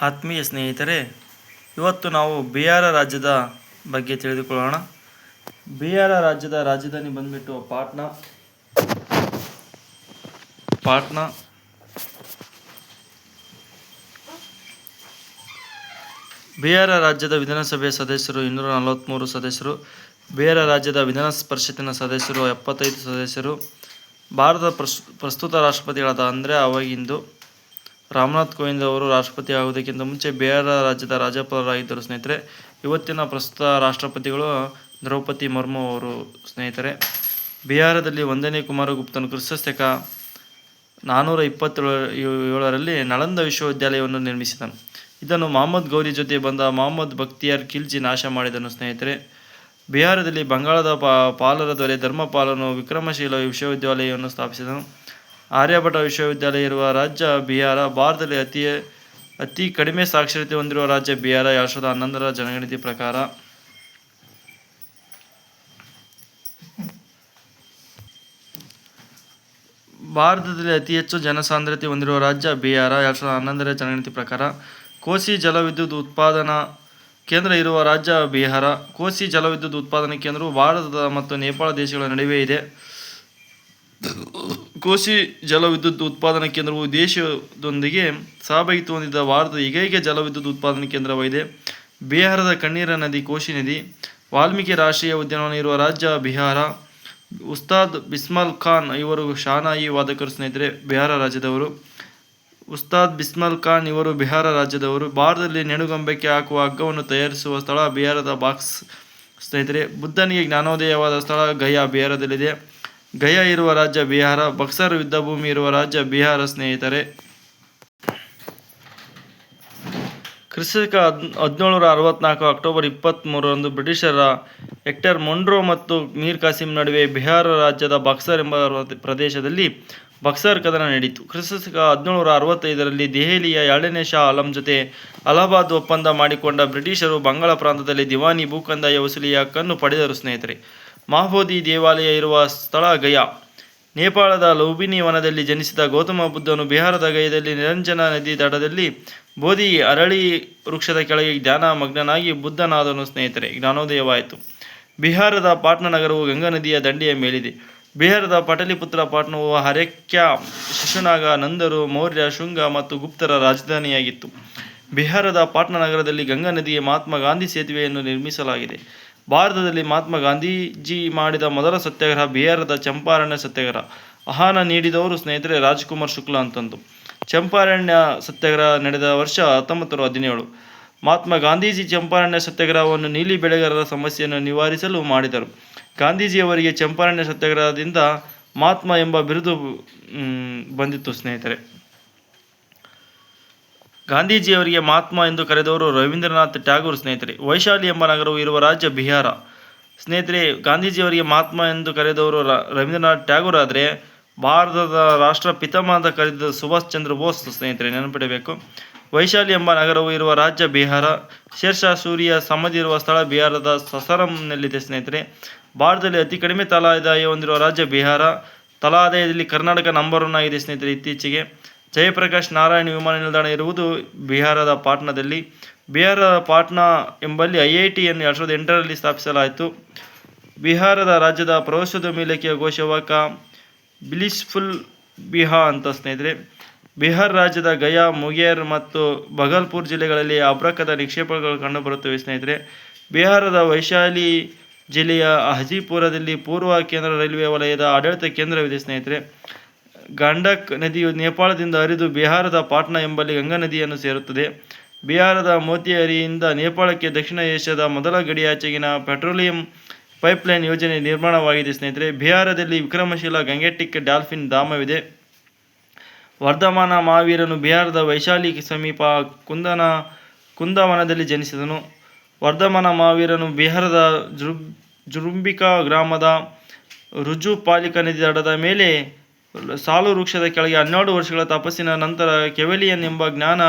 ಆತ್ಮೀಯ ಸ್ನೇಹಿತರೆ, ಇವತ್ತು ನಾವು ಬಿಹಾರ ರಾಜ್ಯದ ಬಗ್ಗೆ ತಿಳಿದುಕೊಳ್ಳೋಣ. ಬಿಹಾರ ರಾಜ್ಯದ ರಾಜಧಾನಿ ಬಂದ್ಬಿಟ್ಟು ಪಾಟ್ನಾ. ಬಿಹಾರ ರಾಜ್ಯದ ವಿಧಾನಸಭೆಯ ಸದಸ್ಯರು 243 ಸದಸ್ಯರು. ಬಿಹಾರ ರಾಜ್ಯದ ವಿಧಾನ ಪರಿಷತ್ತಿನ ಸದಸ್ಯರು 75 ಸದಸ್ಯರು. ಭಾರತದ ಪ್ರಸ್ತುತ ರಾಷ್ಟ್ರಪತಿಗಳಾದ ಅವಾಗಿಂದು ರಾಮನಾಥ್ ಕೋವಿಂದ್ ಅವರು ರಾಷ್ಟ್ರಪತಿ ಆಗುವುದಕ್ಕಿಂತ ಮುಂಚೆ ಬಿಹಾರ ರಾಜ್ಯದ ರಾಜ್ಯಪಾಲರಾಗಿದ್ದರು ಸ್ನೇಹಿತರೆ. ಇವತ್ತಿನ ಪ್ರಸ್ತುತ ರಾಷ್ಟ್ರಪತಿಗಳು ದ್ರೌಪದಿ ಮುರ್ಮು ಅವರು ಸ್ನೇಹಿತರೆ. ಬಿಹಾರದಲ್ಲಿ 1ನೇ ಕುಮಾರಗುಪ್ತನು ಕ್ರಿಸ್ತಶಕ 427ರಲ್ಲಿ ನಳಂದ ವಿಶ್ವವಿದ್ಯಾಲಯವನ್ನು ನಿರ್ಮಿಸಿದನು. ಇದನ್ನು ಮೊಹಮ್ಮದ್ ಗೌರಿ ಜೊತೆ ಬಂದ ಮೊಹಮ್ಮದ್ ಬಖ್ತಿಯಾರ್ ಖಿಲ್ಜಿ ನಾಶ ಮಾಡಿದನು ಸ್ನೇಹಿತರೆ. ಬಿಹಾರದಲ್ಲಿ ಬಂಗಾಳದ ಪಾಲರ ದೊರೆ ಧರ್ಮಪಾಲನು ವಿಕ್ರಮಶೀಲ ವಿಶ್ವವಿದ್ಯಾಲಯವನ್ನು ಸ್ಥಾಪಿಸಿದನು. ಆರ್ಯಭಟ ವಿಶ್ವವಿದ್ಯಾಲಯ ಇರುವ ರಾಜ್ಯ ಬಿಹಾರ. ಭಾರತದಲ್ಲಿ ಅತಿ ಕಡಿಮೆ ಸಾಕ್ಷರತೆ ಹೊಂದಿರುವ ರಾಜ್ಯ ಬಿಹಾರ 2011ರ ಜನಗಣತಿ ಪ್ರಕಾರ. ಭಾರತದಲ್ಲಿ ಅತಿ ಹೆಚ್ಚು ಜನಸಾಂದ್ರತೆ ಹೊಂದಿರುವ ರಾಜ್ಯ ಬಿಹಾರ 2011ರ ಜನಗಣತಿ ಪ್ರಕಾರ. ಕೋಸಿ ಜಲವಿದ್ಯುತ್ ಉತ್ಪಾದನಾ ಕೇಂದ್ರ ಇರುವ ರಾಜ್ಯ ಬಿಹಾರ. ಕೋಸಿ ಜಲವಿದ್ಯುತ್ ಉತ್ಪಾದನಾ ಕೇಂದ್ರವು ಭಾರತ ಮತ್ತು ನೇಪಾಳ ದೇಶಗಳ ನಡುವೆ ಇದೆ. ಕೋಸಿ ಜಲವಿದ್ಯುತ್ ಉತ್ಪಾದನಾ ಕೇಂದ್ರವು ದೇಶದೊಂದಿಗೆ ಸಹಭಾಗಿತ್ವ ಹೊಂದಿದ ಭಾರತದ ಏಕೈಕ ಜಲವಿದ್ಯುತ್ ಉತ್ಪಾದನಾ ಕೇಂದ್ರವಾಗಿದೆ. ಬಿಹಾರದ ಕಣ್ಣೀರ ನದಿ ಕೋಸಿ ನದಿ. ವಾಲ್ಮೀಕಿ ರಾಷ್ಟ್ರೀಯ ಉದ್ಯಾನವನ ಇರುವ ರಾಜ್ಯ ಬಿಹಾರ. ಉಸ್ತಾದ್ ಬಿಸ್ಮಿಲ್ ಖಾನ್ ಇವರು ಶಹನಾಯಿ ವಾದಕರು ಸ್ನೇಹಿತರೆ, ಬಿಹಾರ ರಾಜ್ಯದವರು. ಬಿಹಾರ ರಾಜ್ಯದವರು. ಭಾರತದಲ್ಲಿ ನೆಡುಗಂಬಕ್ಕೆ ಹಾಕುವ ಹಗ್ಗವನ್ನು ತಯಾರಿಸುವ ಸ್ಥಳ ಬಿಹಾರದ ಬಾಕ್ಸ್ ಸ್ನೇಹಿತರೆ. ಬುದ್ಧನಿಗೆ ಜ್ಞಾನೋದಯವಾದ ಸ್ಥಳ ಗಯಾ ಬಿಹಾರದಲ್ಲಿದೆ. ಗಯಾ ಇರುವ ರಾಜ್ಯ ಬಿಹಾರ. ಬಕ್ಸರ್ ಯುದ್ಧಭೂಮಿ ಇರುವ ರಾಜ್ಯ ಬಿಹಾರ ಸ್ನೇಹಿತರೆ. ಕ್ರಿಸ್ತಶಕ 1764 ಅಕ್ಟೋಬರ್ 23ರಂದು ಬ್ರಿಟಿಷರ ಹೆಕ್ಟರ್ ಮೊನ್ರೋ ಮತ್ತು ಮೀರ್ ಕಾಸಿಂ ನಡುವೆ ಬಿಹಾರ ರಾಜ್ಯದ ಬಕ್ಸರ್ ಎಂಬ ಪ್ರದೇಶದಲ್ಲಿ ಬಕ್ಸರ್ ಕದನ ನಡೆಯಿತು. ಕ್ರಿಸ್ತಶಕ 1765ರಲ್ಲಿ ದೆಹಲಿಯ 2ನೇ ಶಾ ಆಲಂ ಜೊತೆ ಅಲಹಾಬಾದ್ ಒಪ್ಪಂದ ಮಾಡಿಕೊಂಡ ಬ್ರಿಟಿಷರು ಬಂಗಾಳ ಪ್ರಾಂತದಲ್ಲಿ ದಿವಾನಿ ಭೂಕಂದಾಯ ವಸೂಲಿಯ ಹಕ್ಕನ್ನು ಪಡೆದರು ಸ್ನೇಹಿತರೆ. ಮಹಾಬೋಧಿ ದೇವಾಲಯ ಇರುವ ಸ್ಥಳ ಗಯಾ. ನೇಪಾಳದ ಲುಂಬಿನಿ ವನದಲ್ಲಿ ಜನಿಸಿದ ಗೌತಮ ಬುದ್ಧನು ಬಿಹಾರದ ಗಯಾದಲ್ಲಿ ನಿರಂಜನ ನದಿ ದಡದಲ್ಲಿ ಬೋಧಿ ಅರಳಿ ವೃಕ್ಷದ ಕೆಳಗೆ ಧ್ಯಾನ ಮಗ್ನನಾಗಿ ಬುದ್ಧನಾದನು ಸ್ನೇಹಿತರೆ. ಜ್ಞಾನೋದಯವಾಯಿತು. ಬಿಹಾರದ ಪಾಟ್ನಾ ನಗರವು ಗಂಗಾ ನದಿಯ ದಂಡೆಯ ಮೇಲಿದೆ. ಬಿಹಾರದ ಪಾಟಲಿಪುತ್ರ ಪಟ್ಟಣವು ಹರ್ಯಾಕ್ಯ, ಶಿಶುನಾಗ, ನಂದರು, ಮೌರ್ಯ, ಶುಂಗ ಮತ್ತು ಗುಪ್ತರ ರಾಜಧಾನಿಯಾಗಿತ್ತು. ಬಿಹಾರದ ಪಾಟ್ನಾ ನಗರದಲ್ಲಿ ಗಂಗಾ ನದಿಗೆ ಮಹಾತ್ಮ ಗಾಂಧಿ ಸೇತುವೆಯನ್ನು ನಿರ್ಮಿಸಲಾಗಿದೆ. ಭಾರತದಲ್ಲಿ ಮಹಾತ್ಮ ಗಾಂಧೀಜಿ ಮಾಡಿದ ಮೊದಲ ಸತ್ಯಾಗ್ರಹ ಬಿಹಾರದ ಚಂಪಾರಣ್ಯ ಸತ್ಯಾಗ್ರಹ. ಆಹ್ವಾನ ನೀಡಿದವರು ಸ್ನೇಹಿತರೆ ರಾಜ್ಕುಮಾರ್ ಶುಕ್ಲಾ ಅಂತಂದು. ಚಂಪಾರಣ್ಯ ಸತ್ಯಾಗ್ರಹ ನಡೆದ ವರ್ಷ 1917. ಮಹಾತ್ಮ ಗಾಂಧೀಜಿ ಚಂಪಾರಣ್ಯ ಸತ್ಯಾಗ್ರಹವನ್ನು ನೀಲಿ ಬೆಳೆಗಾರರ ಸಮಸ್ಯೆಯನ್ನು ನಿವಾರಿಸಲು ಮಾಡಿದರು. ಗಾಂಧೀಜಿಯವರಿಗೆ ಚಂಪಾರಣ್ಯ ಸತ್ಯಾಗ್ರಹದಿಂದ ಮಹಾತ್ಮ ಎಂಬ ಬಿರುದು ಬಂದಿತ್ತು ಸ್ನೇಹಿತರೆ. ಗಾಂಧೀಜಿಯವರಿಗೆ ಮಹಾತ್ಮ ಎಂದು ಕರೆದವರು ರವೀಂದ್ರನಾಥ್ ಟ್ಯಾಗೋರ್ ಸ್ನೇಹಿತರೆ. ವೈಶಾಲಿ ಎಂಬ ನಗರವು ಇರುವ ರಾಜ್ಯ ಬಿಹಾರ ಸ್ನೇಹಿತರೆ. ಗಾಂಧೀಜಿಯವರಿಗೆ ಮಹಾತ್ಮ ಎಂದು ಕರೆದವರು ರವೀಂದ್ರನಾಥ್ ಟ್ಯಾಗೋರ್ ಆದರೆ ಭಾರತದ ರಾಷ್ಟ್ರ ಪಿತಾಮಹ ಅಂತ ಕರೆದ ಸುಭಾಷ್ ಚಂದ್ರ ಬೋಸ್ ಸ್ನೇಹಿತರೆ, ನೆನಪಿಡಬೇಕು. ವೈಶಾಲಿ ಎಂಬ ನಗರವು ಇರುವ ರಾಜ್ಯ ಬಿಹಾರ. ಶೇರ್ಷಾ ಸೂರಿಯ ಸಮಾಧಿ ಇರುವ ಸ್ಥಳ ಬಿಹಾರದ ಸಸಾರಂನಲ್ಲಿದೆ ಸ್ನೇಹಿತರೆ. ಭಾರತದಲ್ಲಿ ಅತಿ ಕಡಿಮೆ ತಲಾ ಆದಾಯ ಹೊಂದಿರುವ ರಾಜ್ಯ ಬಿಹಾರ. ತಲಾ ಆದಾಯದಲ್ಲಿ ಕರ್ನಾಟಕ ನಂಬರ್ 1 ಆಗಿದೆ ಸ್ನೇಹಿತರೆ. ಇತ್ತೀಚೆಗೆ ಜಯಪ್ರಕಾಶ್ ನಾರಾಯಣ್ ವಿಮಾನ ನಿಲ್ದಾಣ ಇರುವುದು ಬಿಹಾರದ ಪಾಟ್ನಾದಲ್ಲಿ. ಬಿಹಾರದ ಪಾಟ್ನಾ ಎಂಬಲ್ಲಿ IITಯನ್ನು 2008ರಲ್ಲಿ ಸ್ಥಾಪಿಸಲಾಯಿತು. ಬಿಹಾರದ ರಾಜ್ಯದ ಪ್ರವಾಸೋದ್ಯಮ ಇಲಾಖೆಯ ಘೋಷವಾಕ್ಯ ಬ್ಲಿಸ್ಫುಲ್ ಬಿಹಾರ್ ಅಂತ ಸ್ನೇಹಿತರೆ. ಬಿಹಾರ ರಾಜ್ಯದ ಗಯಾ, ಮುಂಗೇರ್ ಮತ್ತು ಭಗಲ್ಪುರ್ ಜಿಲ್ಲೆಗಳಲ್ಲಿ ಅಬ್ರಕದ ನಿಕ್ಷೇಪಗಳು ಕಂಡುಬರುತ್ತವೆ ಸ್ನೇಹಿತರೆ. ಬಿಹಾರದ ವೈಶಾಲಿ ಜಿಲ್ಲೆಯ ಹಾಜಿಪುರದಲ್ಲಿ ಪೂರ್ವ ಕೇಂದ್ರ ರೈಲ್ವೆ ವಲಯದ ಆಡಳಿತ ಕೇಂದ್ರವಿದೆ ಸ್ನೇಹಿತರೆ. ಗಂಡಕ್ ನದಿಯು ನೇಪಾಳದಿಂದ ಹರಿದು ಬಿಹಾರದ ಪಾಟ್ನಾ ಎಂಬಲ್ಲಿ ಗಂಗಾ ನದಿಯನ್ನು ಸೇರುತ್ತದೆ. ಬಿಹಾರದ ಮೋತಿಹಾರಿಯಿಂದ ನೇಪಾಳಕ್ಕೆ ದಕ್ಷಿಣ ಏಷ್ಯಾದ ಮೊದಲ ಗಡಿಯಾಚೆಗಿನ ಪೆಟ್ರೋಲಿಯಂ ಪೈಪ್ಲೈನ್ ಯೋಜನೆ ನಿರ್ಮಾಣವಾಗಿದೆ ಸ್ನೇಹಿತರೆ. ಬಿಹಾರದಲ್ಲಿ ವಿಕ್ರಮಶೀಲ ಗಂಗೆಟಿಕ್ ಡಾಲ್ಫಿನ್ ಧಾಮವಿದೆ. ವರ್ಧಮಾನ ಮಹಾವೀರನು ಬಿಹಾರದ ವೈಶಾಲಿ ಸಮೀಪ ಕುಂದವನದಲ್ಲಿ ಜನಿಸಿದನು. ವರ್ಧಮಾನ ಮಹಾವೀರನು ಬಿಹಾರದ ಜುರುಂಬಿಕಾ ಗ್ರಾಮದ ರುಜುಪಾಲಿಕಾ ನದಿ ದಡದ ಮೇಲೆ ಸಾಲು ವೃಕ್ಷದ ಕೆಳಗೆ 12 ವರ್ಷಗಳ ತಪಸ್ಸಿನ ನಂತರ ಕೆವೆಲಿಯನ್ ಎಂಬ ಜ್ಞಾನ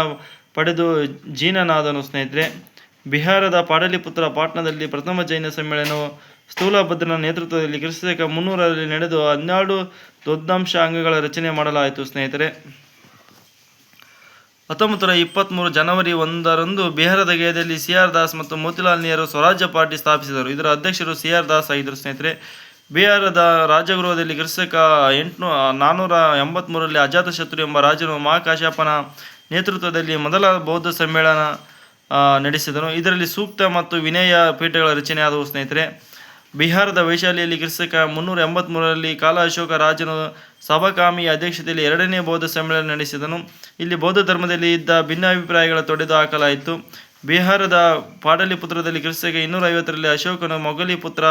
ಪಡೆದು ಜೀನನಾದನು ಸ್ನೇಹಿತರೆ. ಬಿಹಾರದ ಪಾಟಲಿಪುತ್ರ ಪಾಟ್ನಾದಲ್ಲಿ ಪ್ರಥಮ ಜೈನ ಸಮ್ಮೇಳನವು ಸ್ಥೂಲಭದ್ರನ ನೇತೃತ್ವದಲ್ಲಿ ಕ್ರಿಸ್ತಶಕ 300ರಲ್ಲಿ ನಡೆದು 12 ದೊದ್ದಾಂಶ ಅಂಗಗಳ ರಚನೆ ಮಾಡಲಾಯಿತು ಸ್ನೇಹಿತರೆ. 1923 ಜನವರಿ 1ರಂದು ಬಿಹಾರದ ಗಯಾದಲ್ಲಿ CR ದಾಸ್ ಮತ್ತು ಮೋತಿಲಾಲ್ ನೆಹರು ಸ್ವರಾಜ್ಯ ಪಾರ್ಟಿ ಸ್ಥಾಪಿಸಿದರು. ಇದರ ಅಧ್ಯಕ್ಷರು CR ದಾಸ್ ಆಗಿದ್ದರು. ಸ್ನೇಹಿತರೆ, ಬಿಹಾರದ ರಾಜಗೃಹದಲ್ಲಿ ಕ್ರಿಸ್ತಕ 483ರಲ್ಲಿ ಅಜಾತಶತ್ರು ಎಂಬ ರಾಜನು ಮಹಾಕಾಶ್ಯಪನ ನೇತೃತ್ವದಲ್ಲಿ ಮೊದಲ ಬೌದ್ಧ ಸಮ್ಮೇಳನ ನಡೆಸಿದನು. ಇದರಲ್ಲಿ ಸೂಕ್ತ ಮತ್ತು ವಿನಯ ಪೀಠಗಳ ರಚನೆ ಆದವು. ಸ್ನೇಹಿತರೆ, ಬಿಹಾರದ ವೈಶಾಲಿಯಲ್ಲಿ ಕ್ರಿಸ್ತಕ 383ರಲ್ಲಿ ಕಾಲ ಅಶೋಕ ರಾಜನು ಸಭಾಕಾಮಿ ಅಧ್ಯಕ್ಷತೆಯಲ್ಲಿ 2ನೇ ಬೌದ್ಧ ಸಮ್ಮೇಳನ ನಡೆಸಿದನು. ಇಲ್ಲಿ ಬೌದ್ಧ ಧರ್ಮದಲ್ಲಿ ಇದ್ದ ಭಿನ್ನಾಭಿಪ್ರಾಯಗಳ ತೊಡೆದು ಹಾಕಲಾಯಿತು. ಬಿಹಾರದ ಪಾಟಲಿಪುತ್ರದಲ್ಲಿ ಕ್ರಿಸ್ತಕ 250ರಲ್ಲಿ ಅಶೋಕನು ಮೊಘಲಿ ಪುತ್ರ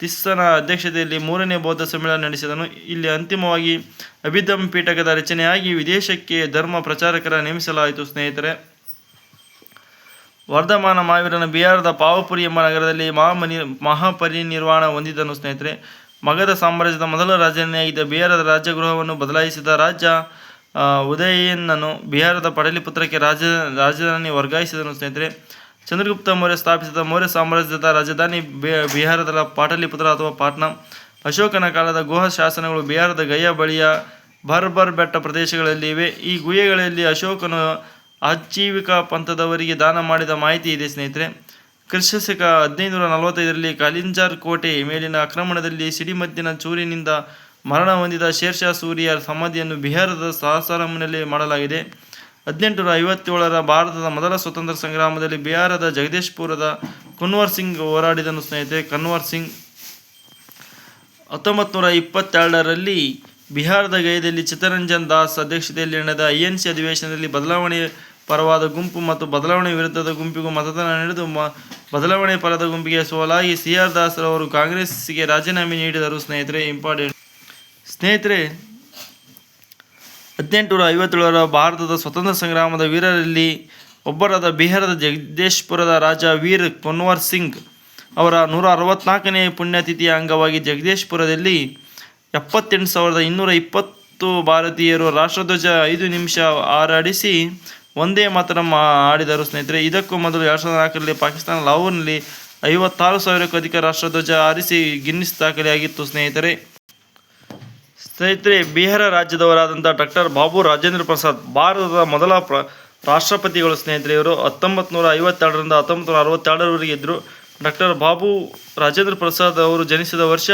ತಿಸ್ಸನ ಅಧ್ಯಕ್ಷತೆಯಲ್ಲಿ 3ನೇ ಬೌದ್ಧ ಸಮ್ಮೇಳನ ನಡೆಸಿದನು. ಇಲ್ಲಿ ಅಂತಿಮವಾಗಿ ಅಭಿಧಮ್ ಪೀಠಕದ ರಚನೆಯಾಗಿ ವಿದೇಶಕ್ಕೆ ಧರ್ಮ ಪ್ರಚಾರಕರ ನೇಮಿಸಲಾಯಿತು. ಸ್ನೇಹಿತರೆ, ವರ್ಧಮಾನ ಮಹಾವೀರನ ಬಿಹಾರದ ಪಾವಪುರಿ ಎಂಬ ನಗರದಲ್ಲಿ ಮಹಾಪರಿನಿರ್ವಾಣ ಹೊಂದಿದನು. ಸ್ನೇಹಿತರೆ, ಮಗಧ ಸಾಮ್ರಾಜ್ಯದ ಮೊದಲ ರಾಜಧಾನಿಯಾಗಿದ್ದ ಬಿಹಾರದ ರಾಜಗೃಹವನ್ನು ಬದಲಾಯಿಸಿದ ರಾಜ ಉದಯನನು ಬಿಹಾರದ ಪಟಲಿಪುತ್ರಕ್ಕೆ ರಾಜಧಾನಿ ವರ್ಗಾಯಿಸಿದನು. ಸ್ನೇಹಿತರೆ, ಚಂದ್ರಗುಪ್ತ ಮೌರ್ಯ ಸ್ಥಾಪಿಸಿದ ಮೌರ್ಯ ಸಾಮ್ರಾಜ್ಯದ ರಾಜಧಾನಿ ಬಿಹಾರದ ಪಾಟಲಿಪುತ್ರ ಅಥವಾ ಪಾಟ್ನಾ. ಅಶೋಕನ ಕಾಲದ ಗುಹಾ ಶಾಸನಗಳು ಬಿಹಾರದ ಗಯಾ ಬಳಿಯ ಬರ್ಬರ್ ಬೆಟ್ಟ ಪ್ರದೇಶಗಳಲ್ಲಿ ಇವೆ. ಈ ಗುಹೆಗಳಲ್ಲಿ ಅಶೋಕನು ಆಜೀವಿಕ ಪಂಥದವರಿಗೆ ದಾನ ಮಾಡಿದ ಮಾಹಿತಿ ಇದೆ. ಸ್ನೇಹಿತರೆ, ಕ್ರಿಸ್ತಶಕ 1545ರಲ್ಲಿ ಕಾಲಿಂಜಾರ್ ಕೋಟೆ ಮೇಲಿನ ಆಕ್ರಮಣದಲ್ಲಿ ಸಿಡಿಮದ್ದಿನ ಚೂರಿನಿಂದ ಮರಣ ಹೊಂದಿದ ಶೇರ್ಷಾ ಸೂರಿಯ ಸಮಾಧಿಯನ್ನು ಬಿಹಾರದ ಸಾಸಾರಾಂನಲ್ಲಿ ಮಾಡಲಾಗಿದೆ. 1857ರ ಭಾರತದ ಮೊದಲ ಸ್ವತಂತ್ರ ಸಂಗ್ರಾಮದಲ್ಲಿ ಬಿಹಾರದ ಜಗದೀಶ್ಪುರದ ಕುನ್ವರ್ ಸಿಂಗ್ ಹೋರಾಡಿದನು. ಸ್ನೇಹಿತರೆ, ಕನ್ವರ್ ಸಿಂಗ್ 1922ರಲ್ಲಿ ಬಿಹಾರದ ಗಯಾದಲ್ಲಿ ಚಿತ್ತರಂಜನ್ ದಾಸ್ ಅಧ್ಯಕ್ಷತೆಯಲ್ಲಿ ನಡೆದ INC ಅಧಿವೇಶನದಲ್ಲಿ ಬದಲಾವಣೆ ಪರವಾದ ಗುಂಪು ಮತ್ತು ಬದಲಾವಣೆ ವಿರುದ್ಧದ ಗುಂಪಿಗೂ ಮತದಾನ ನಡೆದು ಬದಲಾವಣೆ ಪರದ ಗುಂಪಿಗೆ ಸೋಲಾಗಿ CR ದಾಸ್ ಅವರು ಕಾಂಗ್ರೆಸ್ಸಿಗೆ ರಾಜೀನಾಮೆ ನೀಡಿದರು. ಸ್ನೇಹಿತರೆ, ಇಂಪಾರ್ಟೆಂಟ್. ಸ್ನೇಹಿತರೆ, 1857ರ ಭಾರತದ ಸ್ವತಂತ್ರ ಸಂಗ್ರಾಮದ ವೀರರಲ್ಲಿ ಒಬ್ಬರಾದ ಬಿಹಾರದ ಜಗದೀಶ್ಪುರದ ರಾಜ ವೀರ್ ಕುನ್ವರ್ ಸಿಂಗ್ ಅವರ 164ನೇ ಪುಣ್ಯತಿಥಿಯ ಅಂಗವಾಗಿ ಜಗದೀಶ್ಪುರದಲ್ಲಿ 78,220 ಭಾರತೀಯರು ರಾಷ್ಟ್ರಧ್ವಜ 5 ನಿಮಿಷ ಹಾರಾಡಿಸಿ ಒಂದೇ ಮಾತರಂ ಆಡಿದರು. ಸ್ನೇಹಿತರೆ, ಇದಕ್ಕೂ ಮೊದಲು 2004ರಲ್ಲಿ ಪಾಕಿಸ್ತಾನ ಲಾಹೋರ್ನಲ್ಲಿ 56,000ಕ್ಕೂ ಅಧಿಕ ರಾಷ್ಟ್ರಧ್ವಜ ಹಾರಿಸಿ ಗಿನ್ನಿಸ್ ದಾಖಲೆಯಾಗಿತ್ತು. ಸ್ನೇಹಿತರೆ, ಬಿಹಾರ ರಾಜ್ಯದವರಾದಂಥ ಡಾಕ್ಟರ್ ಬಾಬು ರಾಜೇಂದ್ರ ಪ್ರಸಾದ್ ಭಾರತದ ಮೊದಲ ರಾಷ್ಟ್ರಪತಿಗಳು. ಸ್ನೇಹಿತರೆ, ಇವರು 1952ರಿಂದ 1962ರವರೆಗೆ ಇದ್ದರು. ಡಾಕ್ಟರ್ ಬಾಬು ರಾಜೇಂದ್ರ ಪ್ರಸಾದ್ ಅವರು ಜನಿಸಿದ ವರ್ಷ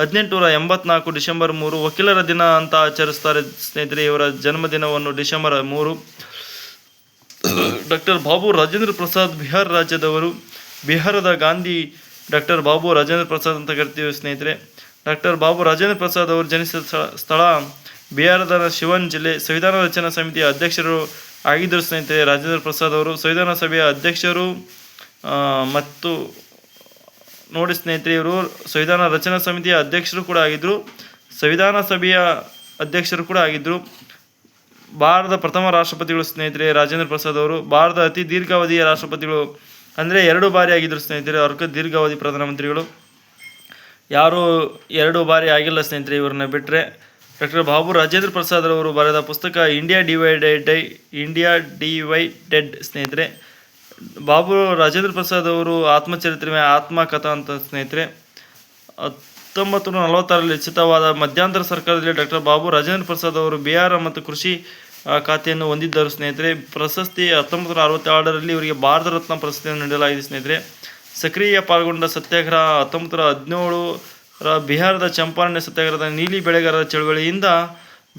1884 ಡಿಸೆಂಬರ್ 3 ವಕೀಲರ ದಿನ ಅಂತ ಆಚರಿಸ್ತಾರೆ. ಸ್ನೇಹಿತರೆ, ಇವರ ಜನ್ಮದಿನವನ್ನು ಡಿಸೆಂಬರ್ 3. ಡಾಕ್ಟರ್ ಬಾಬು ರಾಜೇಂದ್ರ ಪ್ರಸಾದ್ ಬಿಹಾರ ರಾಜ್ಯದವರು. ಬಿಹಾರದ ಗಾಂಧಿ ಡಾಕ್ಟರ್ ಬಾಬು ರಾಜೇಂದ್ರ ಪ್ರಸಾದ್ ಅಂತ ಕರಿತೀವಿ. ಸ್ನೇಹಿತರೆ, ಡಾಕ್ಟರ್ ಬಾಬು ರಾಜೇಂದ್ರ ಪ್ರಸಾದ್ ಅವರು ಜನಿಸಿದ ಸ್ಥಳ ಬಿಹಾರದ ಶಿವನ್ ಜಿಲ್ಲೆ. ಸಂವಿಧಾನ ರಚನಾ ಸಮಿತಿಯ ಅಧ್ಯಕ್ಷರು ಆಗಿದ್ದರು. ಸ್ನೇಹಿತರೆ, ರಾಜೇಂದ್ರ ಪ್ರಸಾದ್ ಅವರು ಸಂವಿಧಾನ ಸಭೆಯ ಅಧ್ಯಕ್ಷರು ಮತ್ತು ನೋಡಿ ಸ್ನೇಹಿತರೆ, ಇವರು ಸಂವಿಧಾನ ರಚನಾ ಸಮಿತಿಯ ಅಧ್ಯಕ್ಷರು ಕೂಡ ಆಗಿದ್ದರು, ಸಂವಿಧಾನ ಸಭೆಯ ಅಧ್ಯಕ್ಷರು ಕೂಡ ಆಗಿದ್ದರು. ಭಾರತದ ಪ್ರಥಮ ರಾಷ್ಟ್ರಪತಿಗಳು. ಸ್ನೇಹಿತರೆ, ರಾಜೇಂದ್ರ ಪ್ರಸಾದ್ ಅವರು ಭಾರತದ ಅತಿ ದೀರ್ಘಾವಧಿಯ ರಾಷ್ಟ್ರಪತಿಗಳು, ಅಂದರೆ 2 ಬಾರಿ ಆಗಿದ್ದರು. ಸ್ನೇಹಿತರೆ, ಅವ್ರಿಗೆ ದೀರ್ಘಾವಧಿ ಪ್ರಧಾನಮಂತ್ರಿಗಳು ಯಾರು 2 ಬಾರಿ ಆಗಿಲ್ಲ. ಸ್ನೇಹಿತರೆ, ಇವ್ರನ್ನ ಬಿಟ್ಟರೆ ಡಾಕ್ಟರ್ ಬಾಬು ರಾಜೇಂದ್ರ ಪ್ರಸಾದ್ ಅವರು ಬರೆದ ಪುಸ್ತಕ ಇಂಡಿಯಾ ಡಿವೈಡೆಡ್. ಸ್ನೇಹಿತರೆ, ಬಾಬು ರಾಜೇಂದ್ರ ಪ್ರಸಾದ್ ಅವರು ಆತ್ಮಚರಿತ್ರೆ ಆತ್ಮಕಥಾ ಅಂತ. ಸ್ನೇಹಿತರೆ, 1946ರಲ್ಲಿ ರಚಿತವಾದ ಮಧ್ಯಂತರ ಸರ್ಕಾರದಲ್ಲಿ ಡಾಕ್ಟರ್ ಬಾಬು ರಾಜೇಂದ್ರ ಪ್ರಸಾದ್ ಅವರು ಬಿಹಾರ ಮತ್ತು ಕೃಷಿ ಖಾತೆಯನ್ನು ಹೊಂದಿದ್ದರು. ಸ್ನೇಹಿತರೆ, ಪ್ರಶಸ್ತಿ 1962ರಲ್ಲಿ ಇವರಿಗೆ ಭಾರತ ರತ್ನ ಪ್ರಶಸ್ತಿಯನ್ನು ನೀಡಲಾಗಿದೆ. ಸ್ನೇಹಿತರೆ, ಸಕ್ರಿಯ ಪಾಲ್ಗೊಂಡ ಸತ್ಯಾಗ್ರಹ 1917ರ ಬಿಹಾರದ ಚಂಪಾರಣ್ಯ ಸತ್ಯಾಗ್ರಹದ ನೀಲಿ ಬೆಳೆಗಾರರ ಚಳವಳಿಯಿಂದ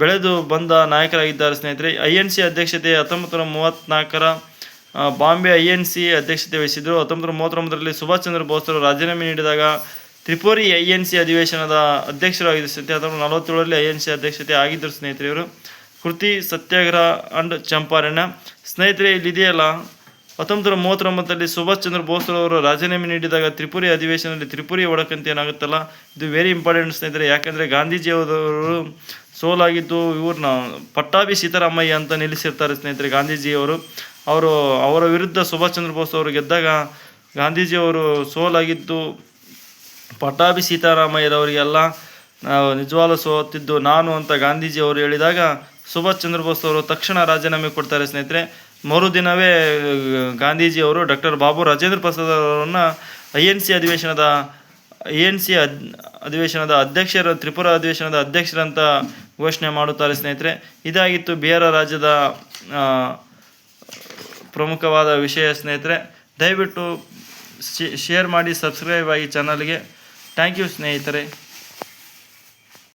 ಬೆಳೆದು ಬಂದ ನಾಯಕರಾಗಿದ್ದಾರೆ. ಸ್ನೇಹಿತರೆ, INC ಅಧ್ಯಕ್ಷತೆ 1934ರ ಬಾಂಬೆ INC ಅಧ್ಯಕ್ಷತೆ ವಹಿಸಿದರು. 1939ರಲ್ಲಿ ಸುಭಾಷ್ ಚಂದ್ರ ಬೋಸರು ರಾಜೀನಾಮೆ ನೀಡಿದಾಗ ತ್ರಿಪುರಿ INC ಅಧಿವೇಶನದ ಅಧ್ಯಕ್ಷರಾಗಿದ್ದರು. ಸ್ನೇಹಿತರೆ, 1947ರಲ್ಲಿ INC ಅಧ್ಯಕ್ಷತೆ ಆಗಿದ್ದರು. ಸ್ನೇಹಿತರೆ, ಇವರು ಕೃತಿ ಸತ್ಯಾಗ್ರಹ ಅಂಡ್ ಚಂಪಾರಣ್ಯ. ಸ್ನೇಹಿತರೆ, ಇಲ್ಲಿದೆಯಲ್ಲ 1939ರಲ್ಲಿ ಸುಭಾಷ್ ಚಂದ್ರ ಬೋಸ್ರವರು ರಾಜೀನಾಮೆ ನೀಡಿದಾಗ ತ್ರಿಪುರಿ ಅಧಿವೇಶನದಲ್ಲಿ ತ್ರಿಪುರಿ ಒಡಕಂತ ಏನಾಗುತ್ತಲ್ಲ, ಇದು ವೆರಿ ಇಂಪಾರ್ಟೆಂಟ್. ಸ್ನೇಹಿತರೆ, ಯಾಕೆಂದರೆ ಗಾಂಧೀಜಿಯವರು ಸೋಲಾಗಿದ್ದು ಇವ್ರನ್ನ ಪಟ್ಟಾಭಿ ಸೀತಾರಾಮಯ್ಯ ಅಂತ ನಿಲ್ಲಿಸಿರ್ತಾರೆ. ಸ್ನೇಹಿತರೆ, ಗಾಂಧೀಜಿಯವರು ಅವರ ವಿರುದ್ಧ ಸುಭಾಷ್ ಚಂದ್ರ ಬೋಸ್ ಅವರು ಗೆದ್ದಾಗ ಗಾಂಧೀಜಿಯವರು ಸೋಲಾಗಿದ್ದು ಪಟ್ಟಾಭಿ ಸೀತಾರಾಮಯ್ಯರವರಿಗೆಲ್ಲ ನಿಜವಾಗ್ಲೂ ಸೋತಿದ್ದು ನಾನು ಅಂತ ಗಾಂಧೀಜಿಯವರು ಹೇಳಿದಾಗ ಸುಭಾಷ್ ಚಂದ್ರ ಬೋಸ್ ಅವರು ತಕ್ಷಣ ರಾಜೀನಾಮೆ ಕೊಡ್ತಾರೆ. ಸ್ನೇಹಿತರೆ, ಮರುದಿನವೇ ಗಾಂಧೀಜಿಯವರು ಡಾಕ್ಟರ್ ಬಾಬು ರಾಜೇಂದ್ರ ಪ್ರಸಾದ್ ಅವರನ್ನು INC ಅಧಿವೇಶನದ ಅಧ್ಯಕ್ಷರು, ತ್ರಿಪುರಾ ಅಧಿವೇಶನದ ಅಧ್ಯಕ್ಷರಂತ ಘೋಷಣೆ ಮಾಡುತ್ತಾರೆ. ಸ್ನೇಹಿತರೆ, ಇದಾಗಿತ್ತು ಬಿಹಾರ ರಾಜ್ಯದ ಪ್ರಮುಖವಾದ ವಿಷಯ ಸ್ನೇಹಿತರೆ. ದಯವಿಟ್ಟು ಶೇರ್ ಮಾಡಿ, ಸಬ್ಸ್ಕ್ರೈಬ್ ಆಗಿ ಚಾನಲ್ಗೆ. ಥ್ಯಾಂಕ್ ಯು ಸ್ನೇಹಿತರೆ.